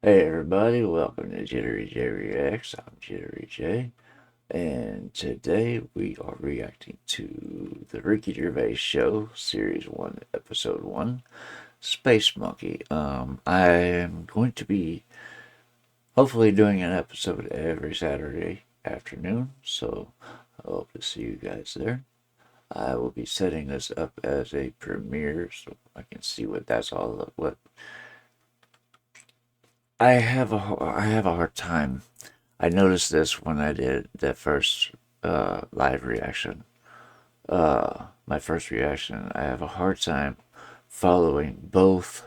Hey everybody, welcome to Jittery-Jay Reacts. I'm Jittery-Jay, and today we are reacting to the Ricky Gervais Show Series 1, Episode 1, Space Monkey. I am going to be hopefully doing an episode every Saturday afternoon, so I hope to see you guys there. I will be setting this up as a premiere so I can see what that's all what I have a hard time. I noticed this when I did that first live reaction. My first reaction. I have a hard time following both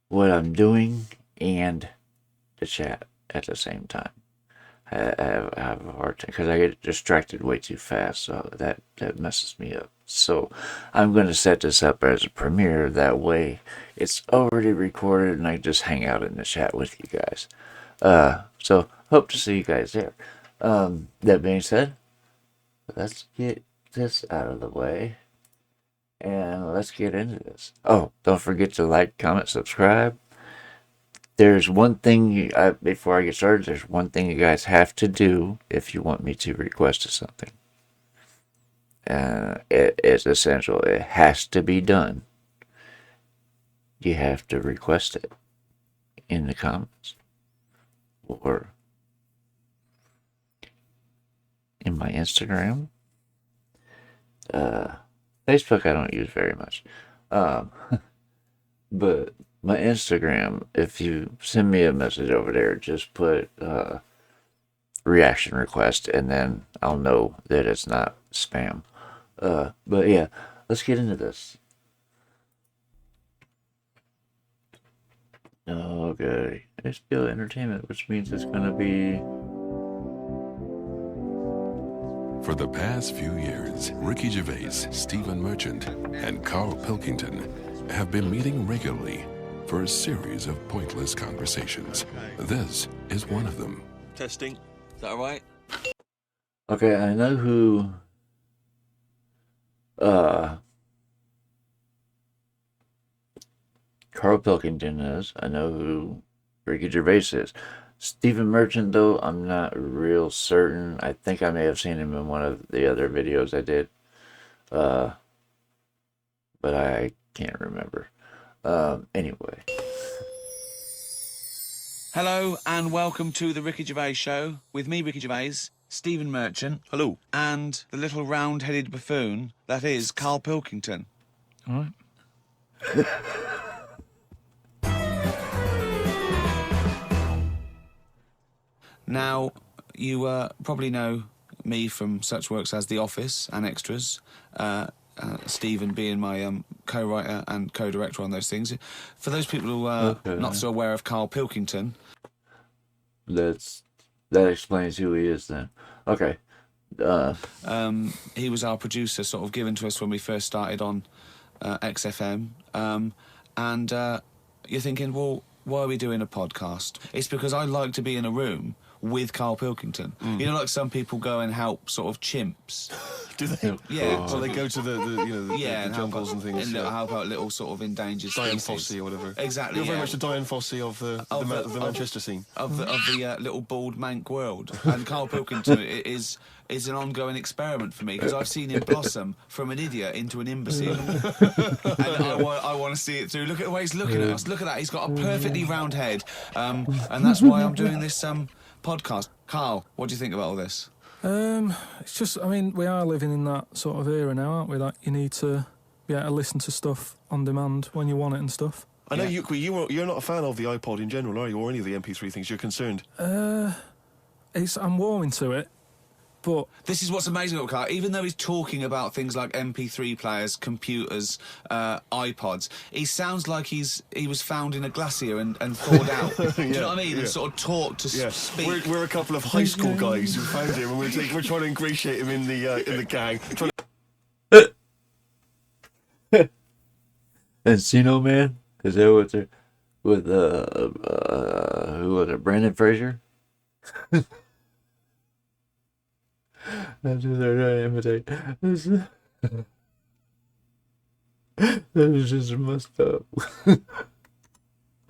what I'm doing and the chat at the same time. I have a hard time because I get distracted way too fast, so that messes me up. So I'm going to set this up as a premiere. That way, it's already recorded, and I just hang out in the chat with you guys. So hope to see you guys there. That being said, let's get this out of the way and let's get into this. Oh, don't forget to like, comment, subscribe. There's one thing before I get started. There's one thing you guys have to do if you want me to request something. It's essential. It has to be done. You have to request it in the comments or in my Instagram. Facebook I don't use very much. But my Instagram, if you send me a message over there, just put reaction request, and then I'll know that it's not spam. But yeah, let's get into this. Okay, it's still entertainment, which means it's gonna be. For the past few years, Ricky Gervais, Stephen Merchant, and Karl Pilkington have been meeting regularly for a series of pointless conversations. This is one of them. Testing. Is that alright? Okay, I know who. Karl Pilkington is. I know who Ricky Gervais is. Stephen Merchant, though, I'm not real certain. I think I may have seen him in one of the other videos I did. But I can't remember. Anyway. Hello and welcome to the Ricky Gervais Show with me, Ricky Gervais, Stephen Merchant. Hello. And the little round-headed buffoon that is Karl Pilkington. All right. Now, you probably know me from such works as The Office and Extras. Stephen being my co-writer and co-director on those things. For those people who are not so aware of Karl Pilkington, that explains who he is then. Okay. he was our producer, sort of given to us when we first started on XFM. And you're thinking, well, why are we doing a podcast? It's because I like to be in a room with Karl Pilkington. You know, like some people go and help sort of chimps. Do they? Yeah. So they go to the jungles and things. And help out little sort of endangered Diane species. Fossey or whatever. Exactly. You're very much the Diane Fossey of the Manchester scene. Of the little bald mank world. And Karl Pilkington is an ongoing experiment for me because I've seen him blossom from an idiot into an imbecile. And I want to see it through. Look at the way he's looking at us. Look at that. He's got a perfectly round head. And that's why I'm doing this podcast. Karl, what do you think about all this? It's just, I mean, we are living in that sort of era now, aren't we? That you need to be able to listen to stuff on demand when you want it and stuff. I know you're not a fan of the iPod in general, are you? Or any of the MP3 things? You're concerned. I'm warming to it, but This is what's amazing about Karl. Even though he's talking about things like MP3 players, computers, iPods, he sounds like he was found in a glacier and thawed out. Do you know what I mean? And sort of taught to speak. We're a couple of high school guys who found him, and we're trying to ingratiate him in the gang. Encino man? Is that what they're with who was it? Brandon Fraser? That's who they're trying to imitate. That is just messed up.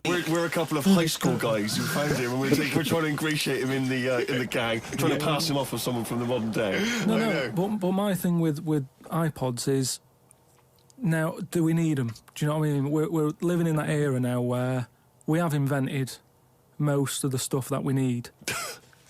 We're a couple of high school guys who found him, and we're trying to ingratiate him in the gang, trying to pass him off as someone from the modern day. No. But my thing with iPods is, now, do we need them? Do you know what I mean? We're living in that era now where we have invented most of the stuff that we need,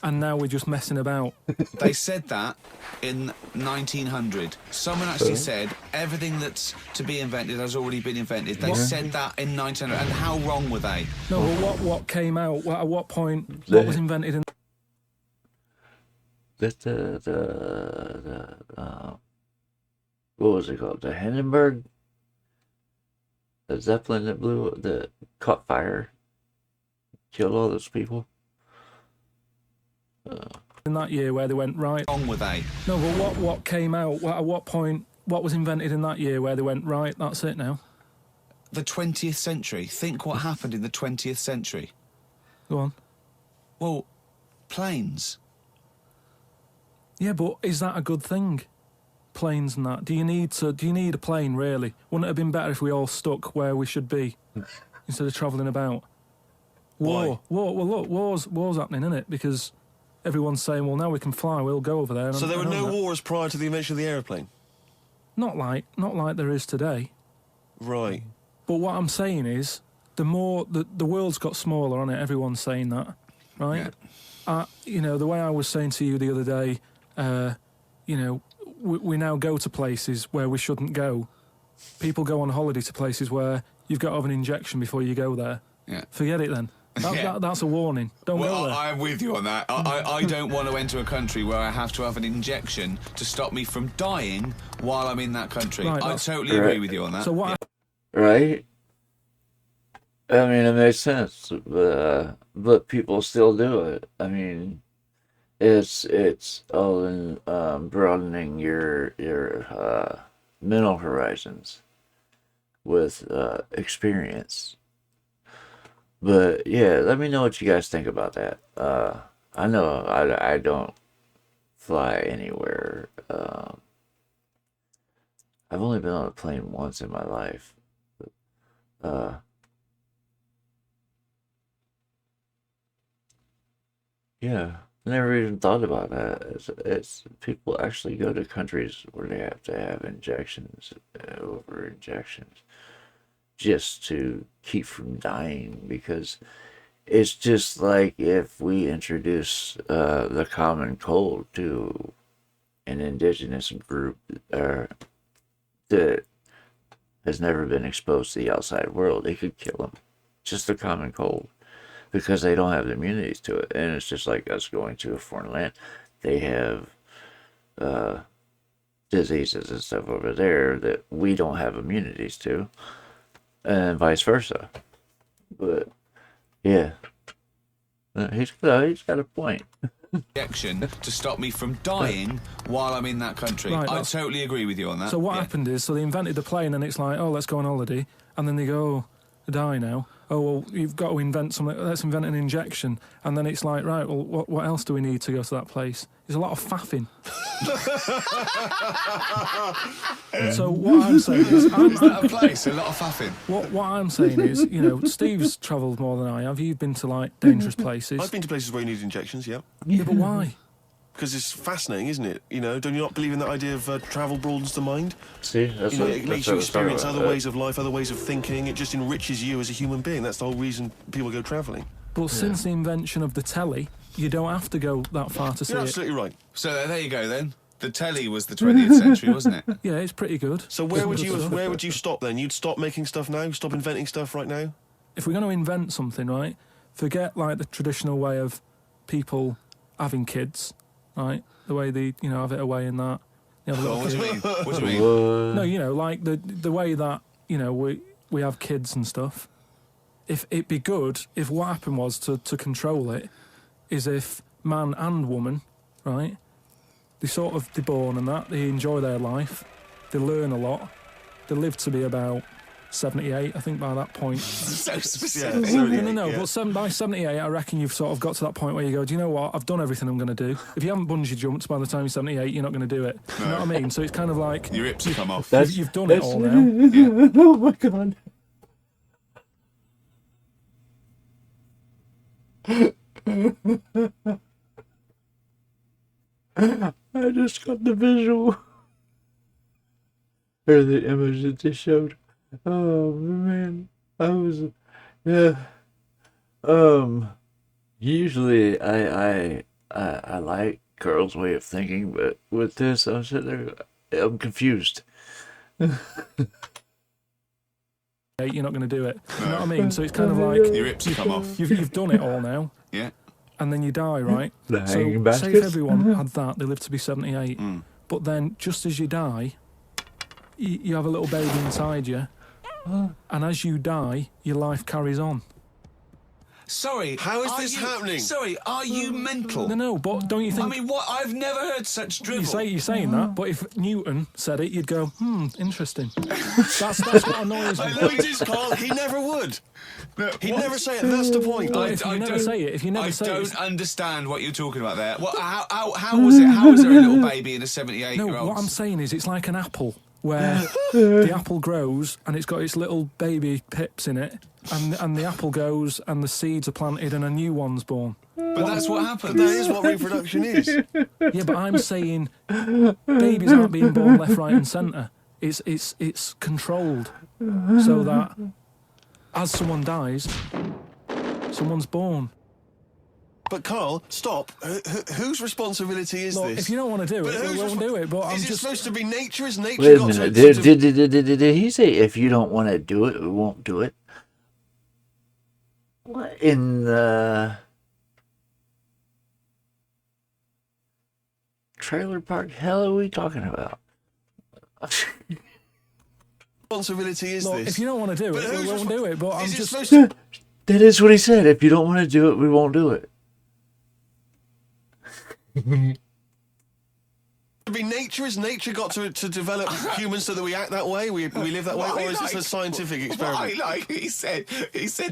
and now we're just messing about. They said that in 1900. Someone actually said everything that's to be invented has already been invented. They said that in 1900. And how wrong were they? No, but what came out? At what point? What was invented in? What was it called? The Hindenburg? The Zeppelin that caught fire? Killed all those people? In that year where they went, right. Wrong were they? No, but what came out? At what point? What was invented in that year where they went, right, that's it now? The 20th century. Think what happened in the 20th century. Go on. Well, planes. Yeah, but is that a good thing? Planes and that. Do you need a plane, really? Wouldn't it have been better if we all stuck where we should be instead of travelling about? War. Well, look, war's happening, isn't it? Because everyone's saying, well, now we can fly, we'll go over there. So there were no wars prior to the invention of the aeroplane? Not like there is today. Right. But what I'm saying is, the world's got smaller on it. Everyone's saying that, right? Yeah. The way I was saying to you the other day, we now go to places where we shouldn't go. People go on holiday to places where you've got to have an injection before you go there. Yeah. Forget it then. That's a warning. Don't go there. I'm with you on that. I don't want to enter a country where I have to have an injection to stop me from dying while I'm in that country. Right, I totally agree with you on that. So what? Right? I mean, it makes sense, but people still do it. I mean, it's all in broadening your mental horizons with experience. But yeah, let me know what you guys think about that. I know I don't fly anywhere. I've only been on a plane once in my life. Yeah, never even thought about that. It's people actually go to countries where they have to have injections over injections just to keep from dying, because it's just like if we introduce the common cold to an indigenous group that has never been exposed to the outside world, it could kill them. Just the common cold, because they don't have the immunities to it. And it's just like us going to a foreign land. They have diseases and stuff over there that we don't have immunities to, and vice versa. But yeah, he's got a point. Injection to stop me from dying while I'm in that country. Right, I totally agree with you on that. So what happened is, they invented the plane, and it's like, oh, let's go on holiday, and then they go, oh, die now. Oh, well, you've got to invent something. Let's invent an injection. And then it's like, right, well, what else do we need to go to that place? There's a lot of faffing. So what I'm saying is... Is that a place? A lot of faffing? What I'm saying is, Steve's travelled more than I have. You've been to, like, dangerous places. I've been to places where you need injections, yeah. Yeah, but why? Because it's fascinating, isn't it? Don't you not believe in that idea of travel broadens the mind? See, that's it makes you experience other ways of life, other ways of thinking. It just enriches you as a human being. That's the whole reason people go travelling. But since the invention of the telly, you don't have to go that far to see You're it. absolutely right. So there you go then. The telly was the 20th century, wasn't it? Yeah, it's pretty good. So where would you stop then? You'd stop making stuff now? Stop inventing stuff right now? If we're going to invent something, right, forget, like, the traditional way of people having kids, right? The way they, have it away in that. What do you mean? What do you mean? No, like the way that, we have kids and stuff. If it'd be good if what happened was to control it is if man and woman, right, they're born and that, they enjoy their life, they learn a lot, they live to be about 78, I think, by that point. So specific. No. Yeah. But by 78, I reckon you've sort of got to that point where you go, do you know what? I've done everything I'm going to do. If you haven't bungee jumped by the time you're 78, you're not going to do it. No. You know what I mean? So it's kind of like... Your hips come off. You've done it all now. Oh, my God. I just got the visual. Or the image that they showed. Oh man. I was yeah. Usually I like Carl's way of thinking, but with this I'm sitting there I'm confused. You're not going to do it. You know what I mean? So it's kind of like Your hips come off. you've done it all now, Yeah. and then you die, right? The So hanging say if baskets? everyone had that, they lived to be 78. But then just as you die, you have a little baby inside you, and as you die, your life carries on. Sorry. How is are this you- happening? Sorry, are you mental? No, but don't you think? I mean, what? I've never heard such drivel. You're saying that, but if Newton said it, you'd go, interesting. That's what annoys me. No, he just can't. He never would. He'd never say it. That's the point. If you never say it, I don't understand what you're talking about there. What? How was it? How was there a little baby in a 78-year-old? No, what I'm saying is it's like an apple where the apple grows and it's got its little baby pips in it, and the apple goes and the seeds are planted and a new one's born. But that's what happens. That is what reproduction is. Yeah, but I'm saying babies aren't being born left, right, and centre. It's controlled so that as someone dies, someone's born. But Karl, stop. Whose responsibility is Look, this? if you don't want to do it, we won't do it. But I'm Is it just supposed to be nature? Is nature Wait a got minute. to Did he say if you don't want to do it, we won't do it? What in the trailer park hell are we talking about? responsibility is look, this? if you don't want to do it, we won't do it. But I'm Is it just supposed to That is what he said. If you don't want to do it, we won't do it. be nature? Is nature got to develop humans so that we act that way? We live that way? Or is this a scientific experiment? He said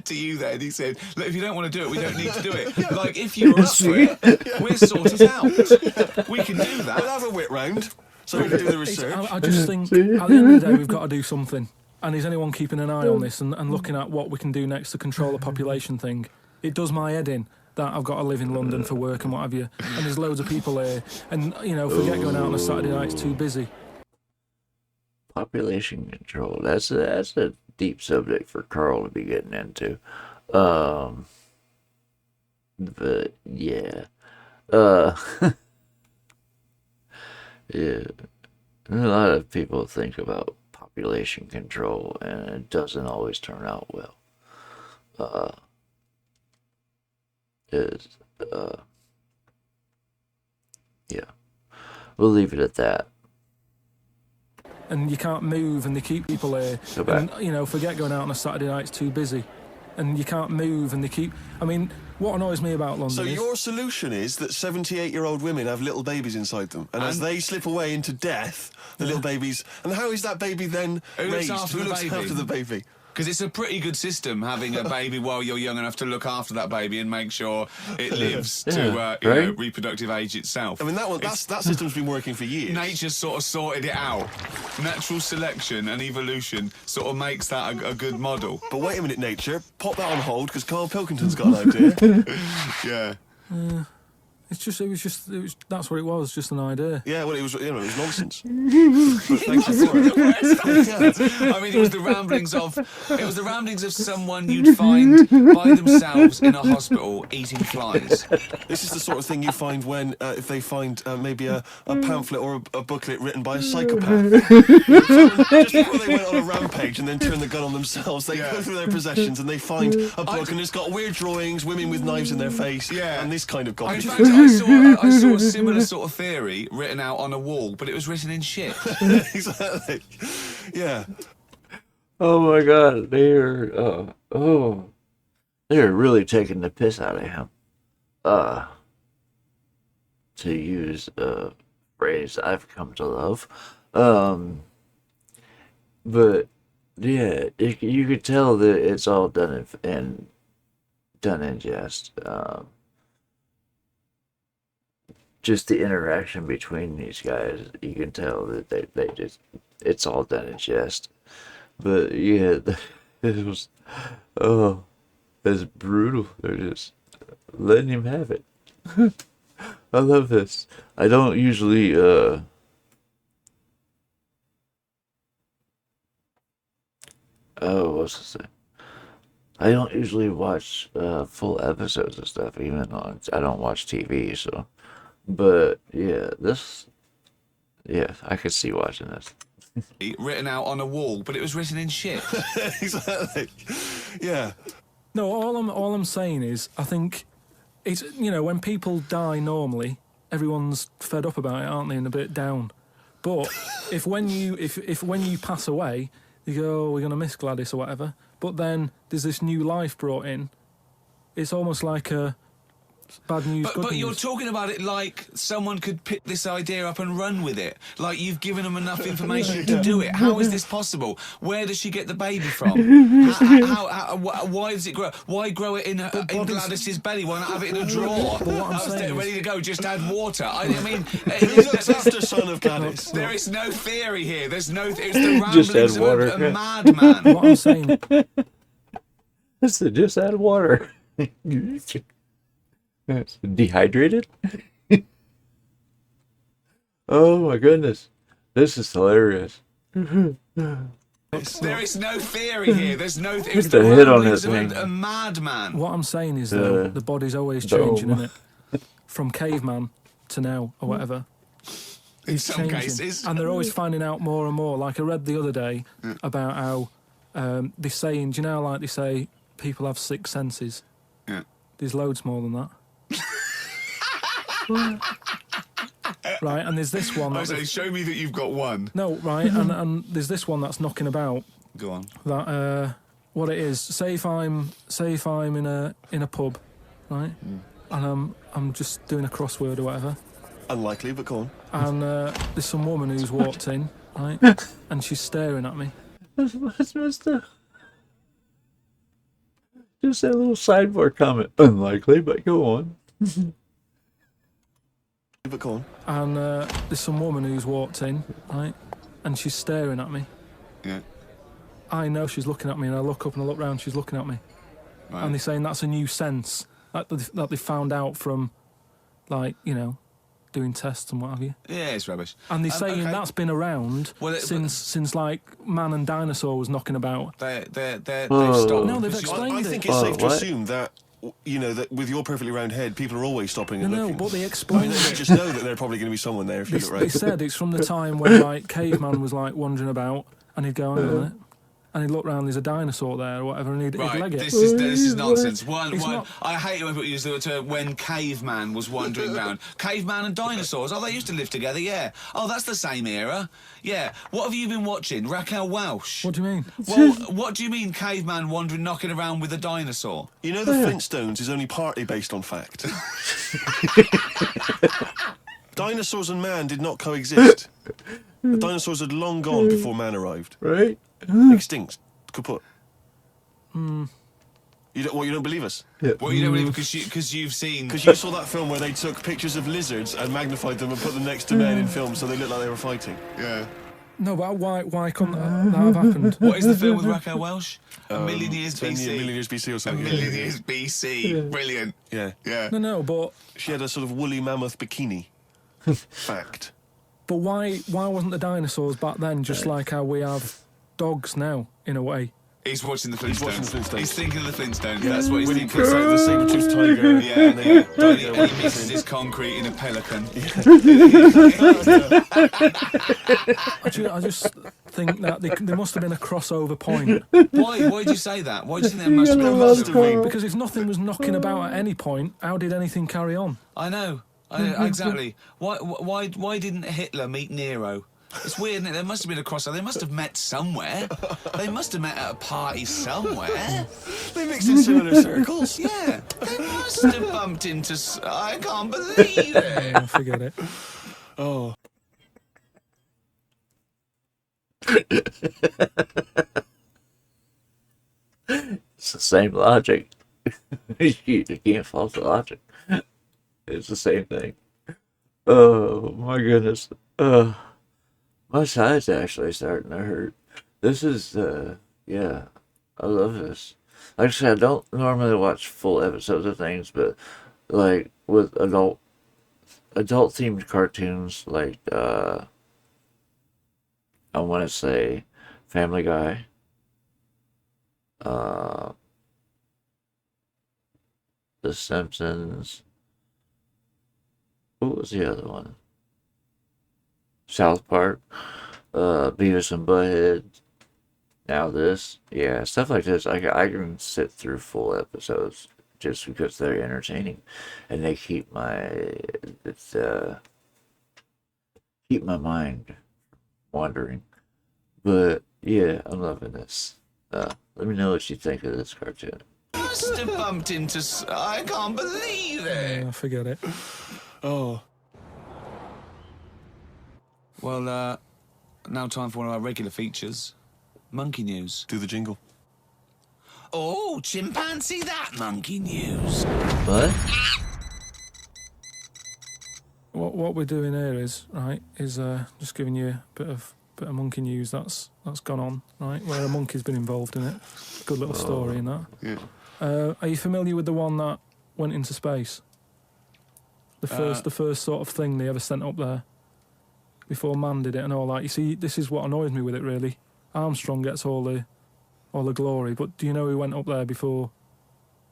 to you then, he said, look, if you don't want to do it, we don't need to do it. Like, if you're up for it, we'll sort it out. We can do We'll that. have a wit round so we can do the research. I just think at the end of the day, we've got to do something. And is anyone keeping an eye on this and looking at what we can do next to control the population thing? It does my head in that I've got to live in London for work and what have you. And there's loads of people here. And, you know, forget going out on a Saturday night, it's too busy. Population control. That's a deep subject for Karl to be getting into. But yeah. Yeah. A lot of people think about population control and it doesn't always turn out well. Yeah. We'll leave it at that. And you can't move and they keep people here. Go back. And, you know, forget going out on a Saturday night, it's too busy. And you can't move and they keep... I mean, what annoys me about London So is... your solution is that 78-year-old women have little babies inside them, and as they slip away into death, the little babies... And how is that baby then Who looks raised? after Who the looks baby? after the baby? Because it's a pretty good system having a baby while you're young enough to look after that baby and make sure it lives to you know, right? reproductive age itself. I mean, that system's been working for years. Nature's sort of sorted it out. Natural selection and evolution sort of makes that a good model. But wait a minute, nature. Pop that on hold, because Karl Pilkington's got an idea. Yeah. That's what it was, just an idea. Yeah, well, it was nonsense. But thank you for it. I mean, it was the ramblings of someone you'd find by themselves in a hospital eating flies. This is the sort of thing you find when, if they find maybe a pamphlet or a booklet written by a psychopath. Just before they went on a rampage and then turned the gun on themselves, they go through their possessions and they find a book and it's got weird drawings, women with knives in their face, and this kind of In garbage. fact, I saw a similar sort of theory written out on a wall, but it was written in shit. Exactly. Yeah. Oh my god, they're really taking the piss out of him. To use a phrase I've come to love. But yeah, you could tell that it's all done in jest. Just the interaction between these guys, you can tell that they just, it's all done in jest. But yeah, it was, it's brutal. They're just, letting him have it. I love this. I don't usually what's to say? I don't usually watch full episodes of stuff, even though I don't watch TV. So, but yeah, I could see watching this. Written out on a wall, but it was written in shit. Exactly. Yeah. No, all I'm saying is, I think it's, when people die normally, everyone's fed up about it, aren't they, and a bit down. But if when you pass away, you go, oh, we're gonna miss Gladys or whatever. But then there's this new life brought in. It's almost like a bad news, good But news. you're talking about it like someone could pick this idea up and run with it. Like you've given them enough information to do it. How is this possible? Where does she get the baby from? Why does it grow? Why grow it in Gladys's belly? Why not have it in a drawer? But what I'm saying ready is, to go, just add water. I mean, That's after son of Gladys. there is no theory here. There's no. It's the Just add ramblings water. of a madman. what I'm saying, Just add water. Dehydrated? Oh my goodness. This is hilarious. There is no theory here. There's no. It's Just the a hit on ramblings this of thing. a madman. what I'm saying is though, the body's always changing, dome. isn't it? From caveman to now or whatever. In It's some changing. cases. And they're always finding out more and more. Like I read the other day about how they're saying, do you know, like they say people have six senses? Yeah. There's loads more than that. Right, and there's this one. I say, show me that you've got one. No, right, and there's this one that's knocking about. Go on. That what it is. Say if I'm in a pub, right, and I'm just doing a crossword or whatever, Unlikely, but go on. and there's some woman who's walked in, right, and she's staring at me. What's messed up? Just that little sideboard comment. Unlikely, but go on. But go on. And there's some woman who's walked in, right, and she's staring at me. Yeah. I know she's looking at me, and I look up and I look round, she's looking at me. Right. And they're saying that's a new sense that they found out from, like, doing tests and what have you. Yeah, it's rubbish. And they're saying okay. that's been around Well, since like man and dinosaur was knocking about. They've Oh. stopped. No, they've because you- explained I it. think it's safe to what? assume that, that with your perfectly round head, people are always stopping and No, looking. but they I mean, explained they it. just know that there's probably going to be someone there if you look They right. said it's from the time when like caveman was like wandering about, and he'd go, hang on a minute, and he'd look round, there's a dinosaur there or whatever, and he'd Right, leg it. this is nonsense. One, It's one. not- I hate it when people use the term when caveman was wandering around. Caveman and dinosaurs. Oh, they used to live together. Yeah. Oh, that's the same era. Yeah. What have you been watching? Raquel Welch. What do you mean? Well, what do you mean caveman wandering, knocking around with a dinosaur? You know, the Flintstones is only partly based on fact. Dinosaurs and man did not coexist. The dinosaurs had long gone before man arrived. Right? Extinct. Kaput. You don't believe us? Well, you don't believe because you've seen. Because you saw that film where they took pictures of lizards and magnified them and put them next to men in films so they looked like they were fighting. Yeah. No, but why couldn't that have happened? What is the film with Raquel Welch? A Million Years 10 BC. million years BC or A something. Million Years BC. Brilliant. Yeah. Yeah. No, but She had a sort of woolly mammoth bikini. Fact. why wasn't the dinosaurs back then just like how we have dogs now in a way? He's watching the Flintstones. He's watching the Flintstones. He's thinking of the Flintstones. That's what he's When he thinking. puts out the saber-toothed tiger. Yeah, and they and dive he, their and he weapons mixes in. his concrete in a pelican. I just think that there must have been a crossover point. Why? Why did you say that? Why do you think there must have been a crossover? Because if nothing was knocking about at any point, how did anything carry on? I know. Exactly. Why didn't Hitler meet Nero? It's weird, isn't it? There must have been a crossover. They must have met somewhere. They must have met at a party somewhere. They mixed in similar circles. Yeah. They must have bumped into... I can't believe it. I forget it. Oh. It's the same logic. You can't fault the logic. It's the same thing. Oh my goodness. My side's actually starting to hurt. This is yeah, I love this. Like I said, I don't normally watch full episodes of things, but like with adult themed cartoons, like I want to say Family Guy, The Simpsons. What was the other one? South Park, Beavis and Butthead. Now this, yeah, stuff like this. I can sit through full episodes just because they're entertaining, and they keep keep my mind wandering. But yeah, I'm loving this. Let me know what you think of this cartoon. Must have bumped into. I can't believe it. Yeah, forget it. Oh. Well, now time for one of our regular features, Monkey News. Do the jingle. Oh, chimpanzee that monkey news. What? What we're doing here is just giving you a bit of monkey news that's gone on, right? Where a monkey's been involved in it. Good little story in that. Yeah. Are you familiar with the one that went into space? The first sort of thing they ever sent up there before man did it and all that. You see, this is what annoys me with it really. Armstrong gets all the glory, but do you know who went up there before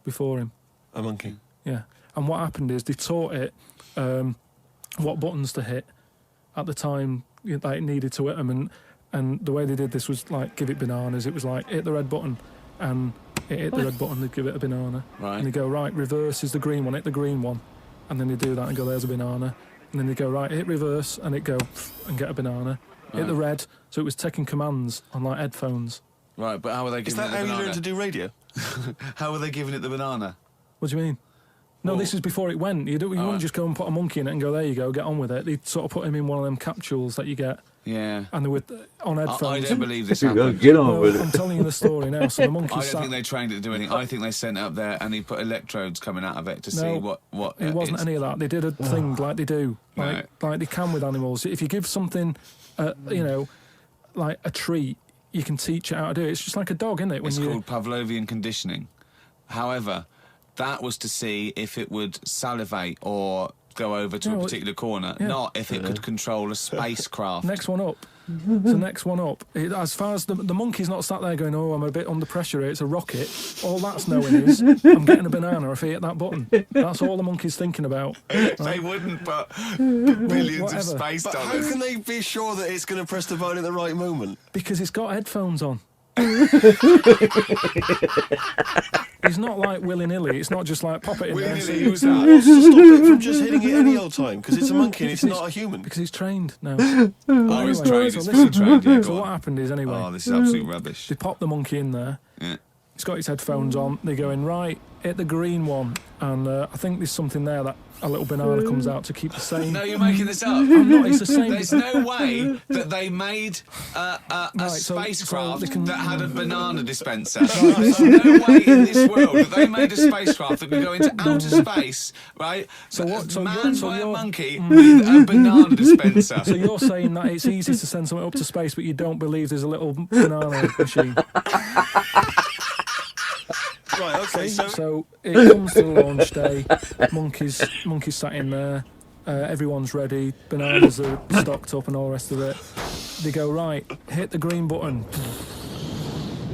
him? A monkey. Yeah. And what happened is they taught it what buttons to hit at the time that it needed to hit them, and the way they did this was like give it bananas. It was like hit the red button, and it hit the red button, they'd give it a banana. Right. And they go, right, reverse is the green one, hit the green one. And then they do that and go, there's a banana. And then they go, right, hit reverse, and it go and get a banana. Hit the red, so it was taking commands on like headphones. Right, but how are they Is giving that it the how you banana? learn to do radio? How are they giving it the banana? What do you mean? No, this is before it went. You wouldn't just go and put a monkey in it and go, there you go, get on with it. They'd sort of put him in one of them capsules that you get. Yeah. And they were on headphones. I don't believe this Go happened. get on Well, with I'm it. telling you the story now. So the monkey I don't sat... think they trained it to do anything. I think they sent it up there and he put electrodes coming out of it to see what It wasn't any of that. They did a thing like they do, like they can with animals. If you give something, like a treat, you can teach it how to do it. It's just like a dog, isn't it? It's called Pavlovian conditioning. However, that was to see if it would salivate or go over to a particular corner, not if it could control a spacecraft. Next one up. So next one up. As far as the monkey's not sat there going, oh, I'm a bit under pressure here, it's a rocket. All that's knowing is, I'm getting a banana if I hit that button. That's all the monkey's thinking about. They wouldn't put billions of Whatever. space But how dollars. can they be sure that it's going to press the button at the right moment? Because it's got headphones on. He's not like willy-nilly. It's not just like pop it in there. Willy-nilly, who's that? What's to stop it from just hitting it any old time? Because it's a monkey and it's not a human. Because he's trained now. Oh, he's Anyway, trained. He's so fully trained. Yeah, So go what on. happened is, anyway, Oh, this is absolute rubbish. they pop the monkey in there. Yeah. He's got his headphones on. They go in, right, hit the green one. And I think there's something there that a little banana comes out to keep the same. No, you're making this up. I'm not, it's the same. There's no way that they made a so spacecraft they can- that had a banana dispenser. There's no way in this world that they made a spacecraft that could go into outer space, right? So what- so manned you're- by a monkey with a banana dispenser. So you're saying that it's easy to send something up to space, but you don't believe there's a little banana machine. Right, okay, So it comes to the launch day. Monkeys sat in there. Everyone's ready. Bananas are stocked up and all the rest of it. They go, right, hit the green button.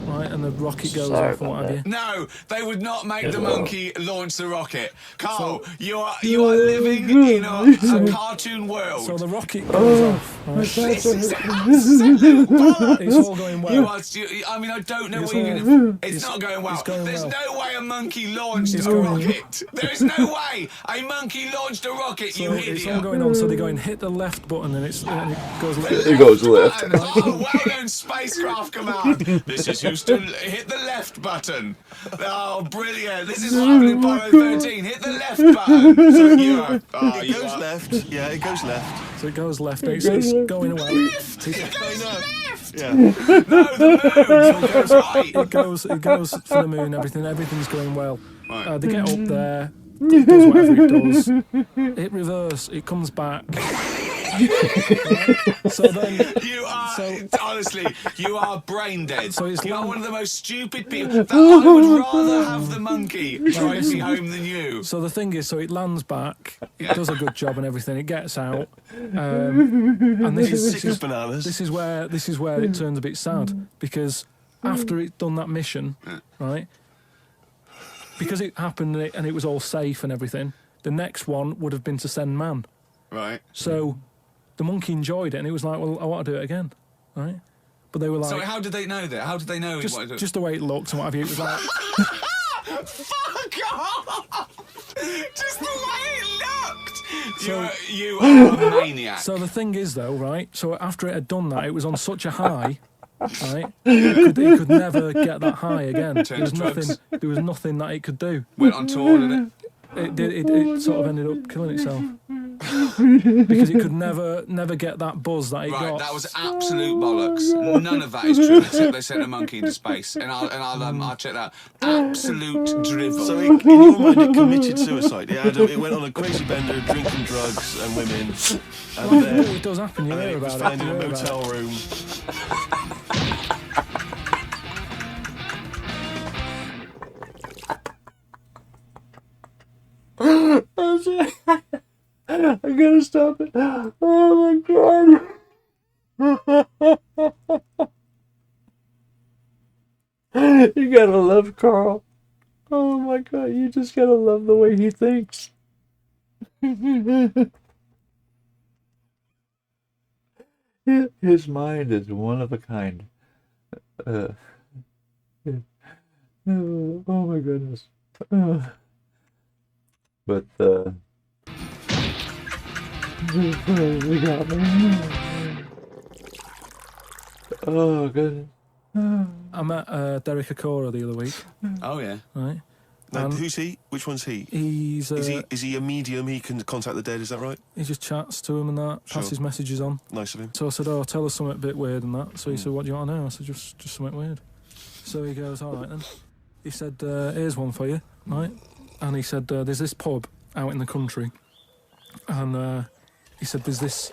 Right, and the rocket goes Sorry off and what about have you. No, they would not make the monkey launch the rocket. Carl, you are living in a cartoon world. So the rocket goes off. Right? This is absolute bollocks. It's all going well. I mean, I don't know It's where you're all- going to... It's not going well. it's going There's well. no way a monkey launched It's a going- rocket. There's no way a monkey launched a rocket, you So it's all idiot. going on. So they go and hit the left button, and it goes left. It goes left. Oh, well-known spacecraft command. This is Houston. Hit the left button. Oh, brilliant. This is what happened in Apollo 13. Hit the left button. So you are... Oh, it you goes are... left. Yeah, it goes left. So it goes left. It's going away. It goes left. Yeah. No, the moon. Right. It goes for the moon. Everything's going well. Right. They get up there. It does whatever it does. It reverse. It comes back. So then, You are, honestly, you are brain dead. So it's you are long- one of the most stupid people. That I would rather have the monkey drive me home than you. so the thing is, so it lands back, it does a good job and everything, it gets out, and this He's is sick as bananas. this is where it turns a bit sad, because after it's done that mission, right? Because it happened and it was all safe and everything, the next one would have been to send man. Right. So the monkey enjoyed it and it was like, well, I want to do it again, right? But they were like, So how did they know that? How did they know? just the way it looked and what have you. It was like, Fuck off! Just the way it looked. You are a maniac. so the thing is though, right? So after it had done that, it was on such a high, right? It could never get that high again. There was nothing that it could do. Went on tour, did it? It sort of ended up killing itself because it could never get that buzz that it Right, got. that was absolute bollocks. None of that is true. Except they sent a monkey into space, and I'll check that. Absolute drivel. So in your mind, it committed suicide. It went on a crazy bender, drinking drugs and women, and then it does happen. You and then hear it was about found it. in You a hear about motel it. room. I gotta stop it. Oh my god. You gotta love Karl. Oh my god, you just gotta love the way he thinks. His mind is one of a kind. Oh my goodness. But we got me. Oh goodness. I met Derek Akora the other week, Oh yeah. right? Now, And who's he? Which one's he? he's Is he a medium? He can contact the dead. Is that right? he just chats to him and that, passes Sure. messages on. Nice of him. So I said, "Oh, tell us something a bit weird and that." So he said, "What do you want to know?" I said, "Just something weird." So he goes, "All right then." He said, "Here's one for you, right?" And he said, "There's this pub out in the country, and he said there's this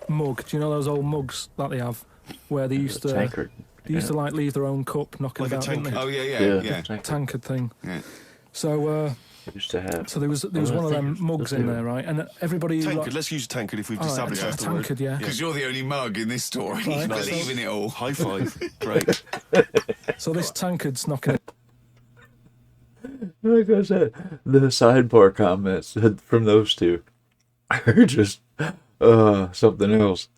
mug. Do you know those old mugs that they have, where they used to Tankard. they used to like leave their own cup knocking Like a about, didn't they? tankard. Oh yeah. Tankard. Tankard thing. Yeah. So Used to have. there was one of them mugs in there, right? And everybody Tankard. Let's use tankard if we've All right, established a that's the word. tankard, yeah. Because you're the only mug in this story. Right, Believe in it all. High five. Great. So this tankard's knocking. Like I said, the sidebar comments from those two are just something else.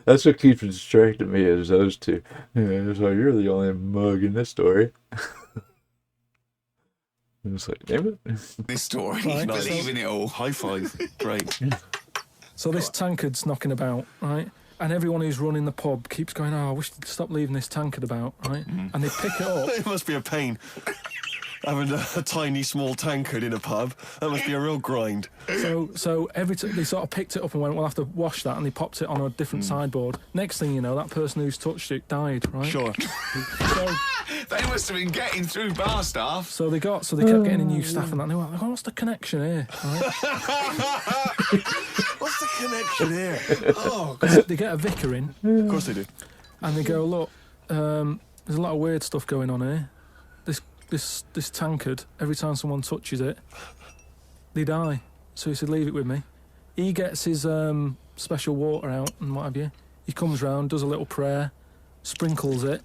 That's what keeps distracting me is those two. Yeah, so you're the only mug in this story. It's like, damn it. This story. Right, Believe in it all. High five. Great. So this tankard's knocking about, right? And everyone who's running the pub keeps going, "Oh, I wish they'd stop leaving this tankard about," right? And they pick it up. It must be a pain. Having a tiny, small tankard in a pub. That must be a real grind. So every time they sort of picked it up and went, "We'll have to wash that," and they popped it on a different sideboard. Next thing you know, that person who's touched it died, right? Sure. So, They must have been getting through bar staff. so they kept getting a new staff and that. And they were like, "What's the connection here?" Right? What's the connection here? Oh, They get a vicar in of course they do. and they go, "Look, there's a lot of weird stuff going on here. This tankard, every time someone touches it, they die." So he said, "Leave it with me." He gets his special water out and what have you. He comes round, does a little prayer, sprinkles it.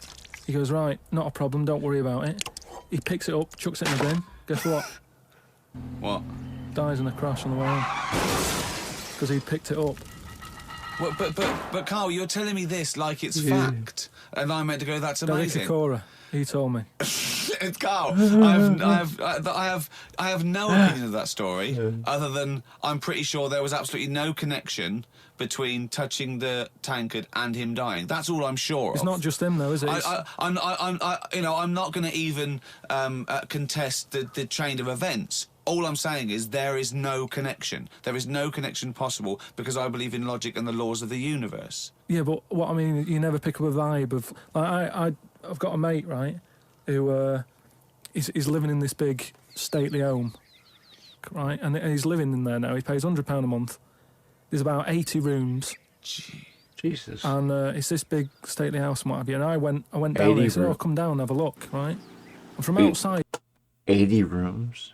He goes, "Right, not a problem, don't worry about it." He picks it up, chucks it in the bin. Guess what? What? Dies in a crash on the way home. Because he picked it up. Well, but Karl, you're telling me this like it's fact, and I'm meant to go, "That's Derek amazing." Akora, he told me. Karl, I have no opinion of that story, other than I'm pretty sure there was absolutely no connection between touching the tankard and him dying. That's all I'm sure of. It's not just him though, is it? I'm not going to even contest the chain of events. All I'm saying is there is no connection. There is no connection possible because I believe in logic and the laws of the universe. Yeah, but what I mean, you never pick up a vibe of like I've got a mate, right, who he's living in this big stately home, right, and he's living in there now. He pays £100 a month, There's about 80 rooms, Jesus. and it's this big stately house and what have you. And I went down 80 there. He said, "Oh, rooms. come down and have a look." Right. And from Eight- outside, 80 rooms?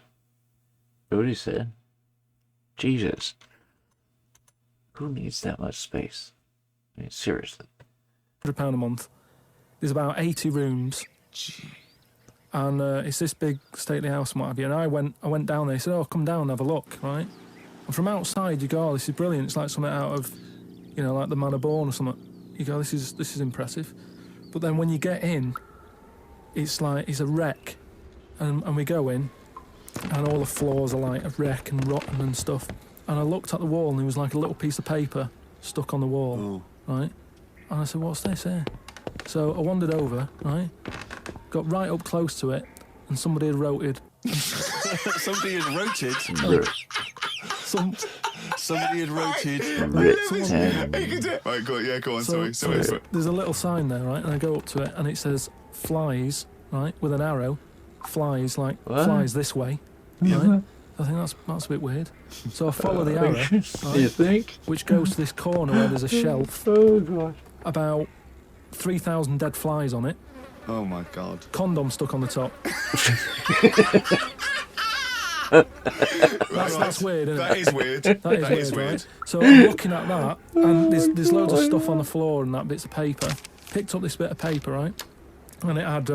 What he said? Jesus. Who needs that much space? I mean, seriously. £100 a month. There's about 80 rooms, and it's this big stately house and what have you. And I went down there. He said, "Oh, come down and have a look." Right. And from outside, you go, "Oh, this is brilliant. It's like something out of, like the Man of Born or something." You go, "This is impressive." But then when you get in, it's like it's a wreck, and we go in, and all the floors are like a wreck and rotten and stuff. And I looked at the wall, and there was like a little piece of paper stuck on the wall, right? And I said, "What's this here?" So I wandered over, right? Got right up close to it, and somebody had wrote Somebody had roted. some. Somebody had roted. Right, go on, So sorry. there's a little sign there, right? And I go up to it, and it says "flies," right, with an arrow. Flies, like What? flies this way, right? I think that's a bit weird. So I follow the arrow, You think? which goes to this corner where there's a shelf, Oh, God. about 3,000 dead flies on it, Oh my God. condom stuck on the top. That's weird, isn't That it? is weird. That is weird, right? So I'm looking at that, and there's loads of stuff on the floor and that, bits of paper. Picked up this bit of paper, right? And it had,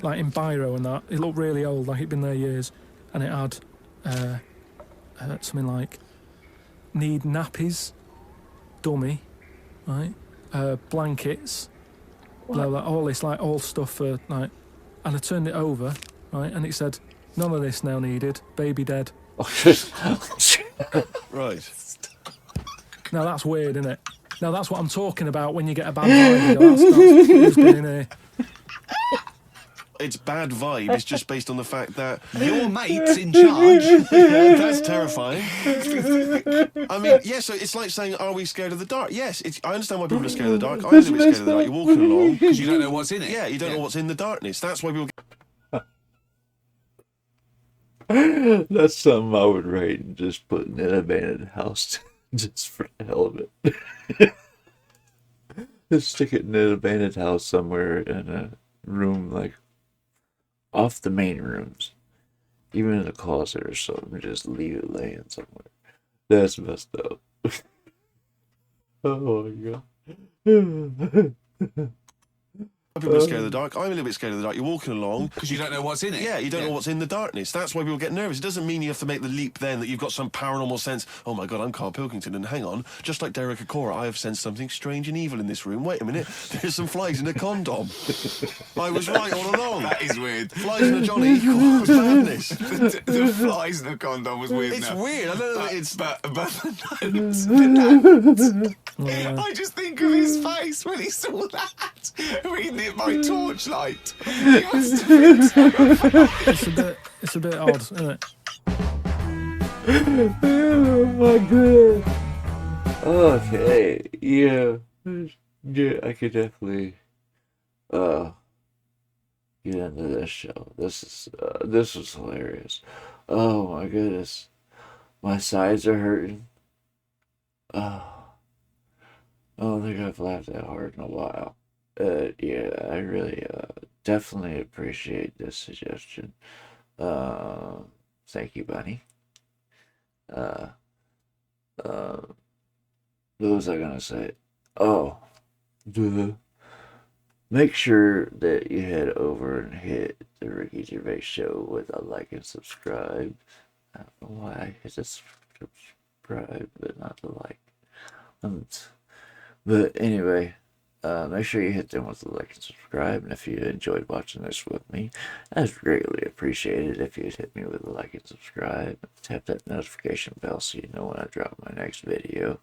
like in biro and that, it looked really old, like it'd been there years. And it had something like, "Need nappies, dummy," right? Blankets, blah, blah, all this, like, all stuff for, like... And I turned it over, right? And it said, "None of this now needed, baby dead." Right. Now that's weird, isn't it? Now that's what I'm talking about when you get a bad vibe. You go, that's who's getting here. It's bad vibe. It's just based on the fact that Your mate's in charge. yeah, that's terrifying. I mean, yeah, so it's like saying, are we scared of the dark? Yes, I understand why people are scared of the dark. I'm a little bit scared of the dark. You're walking along. Because you don't know what's in it. Yeah, you don't know what's in the darkness. That's why people... That's something I would write and just put in an abandoned house just for the hell of it. Just stick it in an abandoned house somewhere in a room, like off the main rooms. Even in a closet or something, just leave it laying somewhere. That's messed up. Oh my God. People are scared of the dark. I'm a little bit scared of the dark. You're walking along. Because you don't know what's in it. Yeah, you don't know what's in the darkness. That's why people get nervous. It doesn't mean you have to make the leap then that you've got some paranormal sense. Oh my God, I'm Karl Pilkington, and hang on, just like Derek Acora, I have sensed something strange and evil in this room. Wait a minute, there's some flies in a condom. I was right all along. That is weird. Flies in a Johnny equals madness. The flies in the condom was weird. It's now. weird. I don't know. It's But the notes. I just think of his face when he saw that, reading it by torchlight. He must have been terrified. It's a bit odd, isn't it? Oh my God. Okay, yeah. Yeah, I could definitely get into this show. This was hilarious. Oh my goodness. My sides are hurting. I don't think I've laughed that hard in a while. Yeah, I really definitely appreciate this suggestion. Thank you, Bunny. What was I gonna say? Oh, make sure that you head over and hit the Ricky Gervais Show with a like and subscribe. I don't know why I hit the subscribe, but not the like. But anyway, make sure you hit them with a like and subscribe. And if you enjoyed watching this with me, I'd greatly appreciate it if you'd hit me with a like and subscribe. Tap that notification bell so you know when I drop my next video.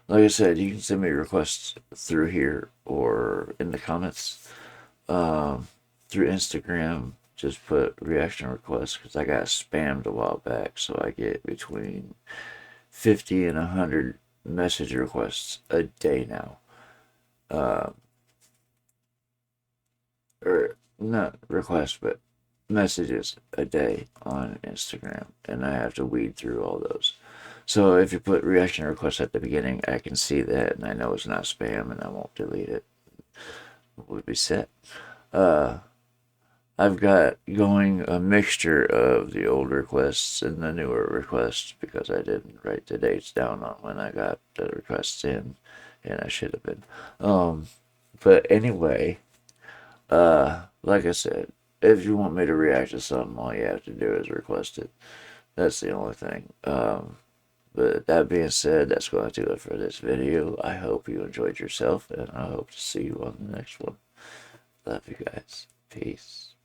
Like I said, you can send me requests through here or in the comments. Through Instagram, just put reaction requests because I got spammed a while back, so I get between 50 and 100 message requests a day now. Or not requests, but messages a day on Instagram, and I have to weed through all those. So if you put reaction requests at the beginning, I can see that, and I know it's not spam, and I won't delete it. Would be set. I've got going a mixture of the old requests and the newer requests because I didn't write the dates down on when I got the requests in, and I should have been. But anyway, like I said, if you want me to react to something, all you have to do is request it. That's the only thing. But that being said, that's going to do it for this video. I hope you enjoyed yourself, and I hope to see you on the next one. Love you guys. Peace.